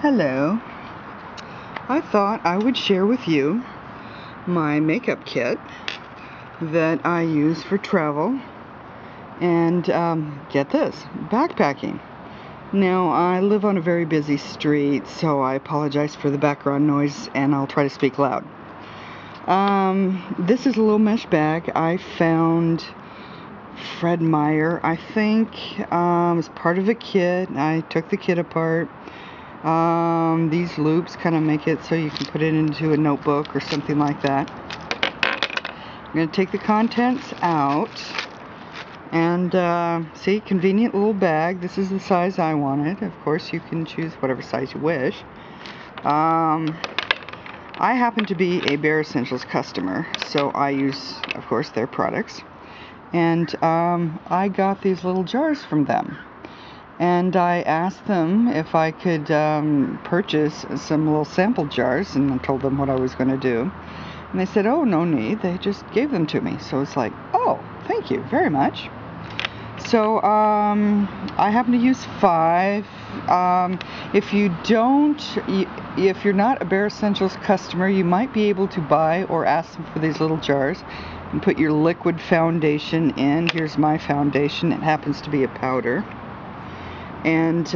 Hello. I thought I would share with you my makeup kit that I use for travel and get this, backpacking. Now, I live on a very busy street, so I apologize for the background noise and I'll try to speak loud. This is a little mesh bag I found Fred Meyer, I think, as part of a kit. I took the kit apart. These loops kind of make it so you can put it into a notebook or something like that. I'm going to take the contents out and see, convenient little bag. This is the size I wanted. Of course, you can choose whatever size you wish. I happen to be a Bare Essentials customer, so I use, of course, their products. And I got these little jars from them. And I asked them if I could purchase some little sample jars, and I told them what I was going to do. And they said, oh, no need. They just gave them to me. So it's like, oh, thank you very much. So I happen to use 5. If you're not a Bare Essentials customer, you might be able to buy or ask them for these little jars and put your liquid foundation in. Here's my foundation. It happens to be a powder. And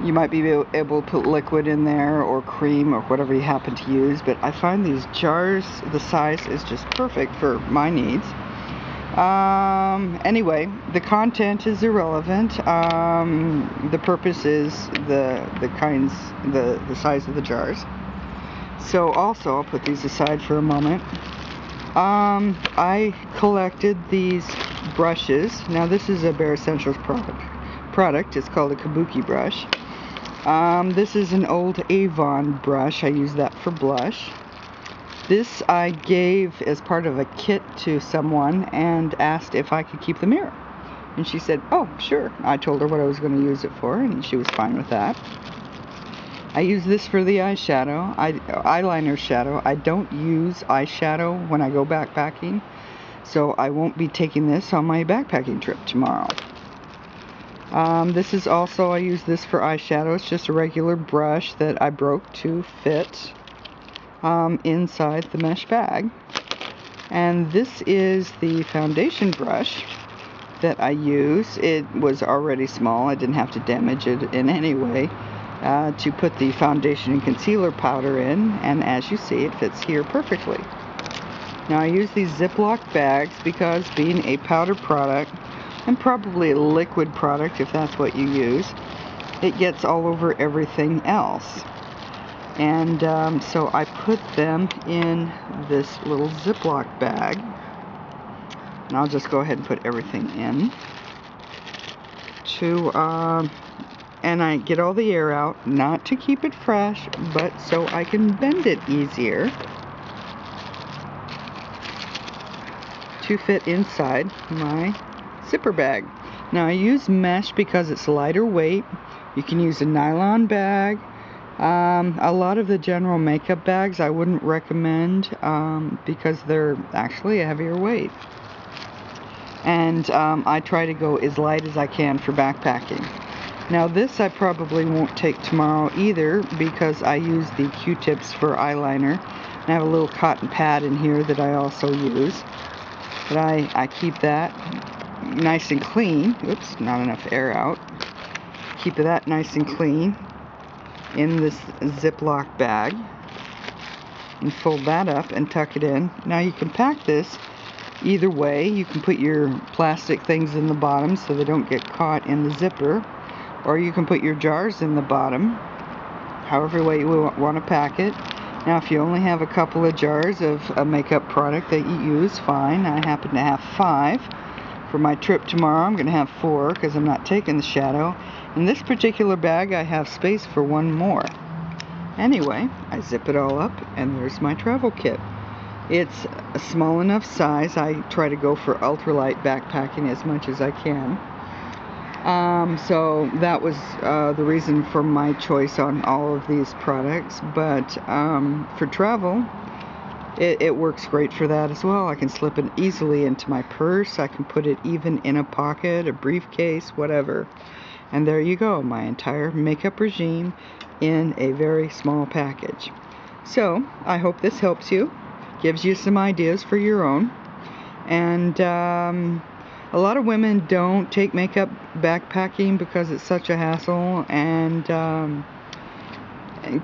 you might be able to put liquid in there or cream or whatever you happen to use, but I find these jars, the size is just perfect for my needs. Anyway, the content is irrelevant. The purpose is the size of the jars. So also, I'll put these aside for a moment. I collected these brushes. Now this is a Bare Essentials product. It's called a Kabuki brush. This is an old Avon brush. I use that for blush. This I gave as part of a kit to someone and asked if I could keep the mirror. And she said, oh, sure. I told her what I was going to use it for, and she was fine with that. I use this for the eyeshadow, eyeliner shadow. I don't use eyeshadow when I go backpacking, so I won't be taking this on my backpacking trip tomorrow. This is also, I use this for eyeshadow. It's just a regular brush that I broke to fit inside the mesh bag. And this is the foundation brush that I use. It was already small. I didn't have to damage it in any way to put the foundation and concealer powder in. And as you see, it fits here perfectly. Now I use these Ziploc bags because being a powder product, and probably a liquid product if that's what you use, it gets all over everything else. And so I put them in this little Ziploc bag. And I'll just go ahead and put everything in. And I get all the air out, not to keep it fresh, but so I can bend it easier to fit inside my zipper bag. Now I use mesh because it's lighter weight. You can use a nylon bag. A lot of the general makeup bags I wouldn't recommend because they're actually a heavier weight. And I try to go as light as I can for backpacking. Now this I probably won't take tomorrow either because I use the Q-tips for eyeliner. And I have a little cotton pad in here that I also use. But I keep that nice and clean. Oops, not enough air out. Keep that nice and clean in this Ziploc bag. And fold that up and tuck it in. Now you can pack this either way. You can put your plastic things in the bottom so they don't get caught in the zipper. Or you can put your jars in the bottom. However way you want to pack it. Now if you only have a couple of jars of a makeup product that you use, fine. I happen to have 5. For my trip tomorrow I'm going to have 4 because I'm not taking the shadow. In this particular bag I have space for 1 more. Anyway, I zip it all up and there's my travel kit. It's a small enough size. I try to go for ultralight backpacking as much as I can. So that was the reason for my choice on all of these products. But for travel, it works great for that as well. I can slip it easily into my purse. I can put it even in a pocket, a briefcase, whatever. And there you go, my entire makeup regime in a very small package. So I hope this helps you, gives you some ideas for your own. And a lot of women don't take makeup backpacking because it's such a hassle, and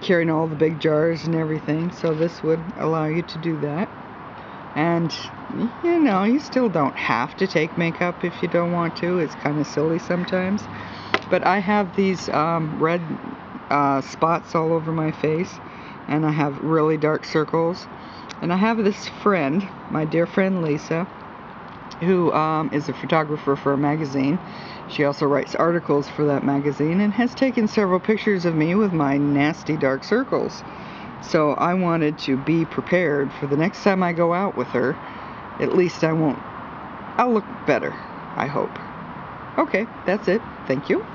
carrying all the big jars and everything. So this would allow you to do that. And you know, you still don't have to take makeup if you don't want to. It's kind of silly sometimes. But I have these red spots all over my face, and I have really dark circles. And I have this friend, my dear friend Lisa, who is a photographer for a magazine. She also writes articles for that magazine and has taken several pictures of me with my nasty dark circles. So I wanted to be prepared for the next time I go out with her. At least I'll look better, I hope. Okay, that's it. Thank you.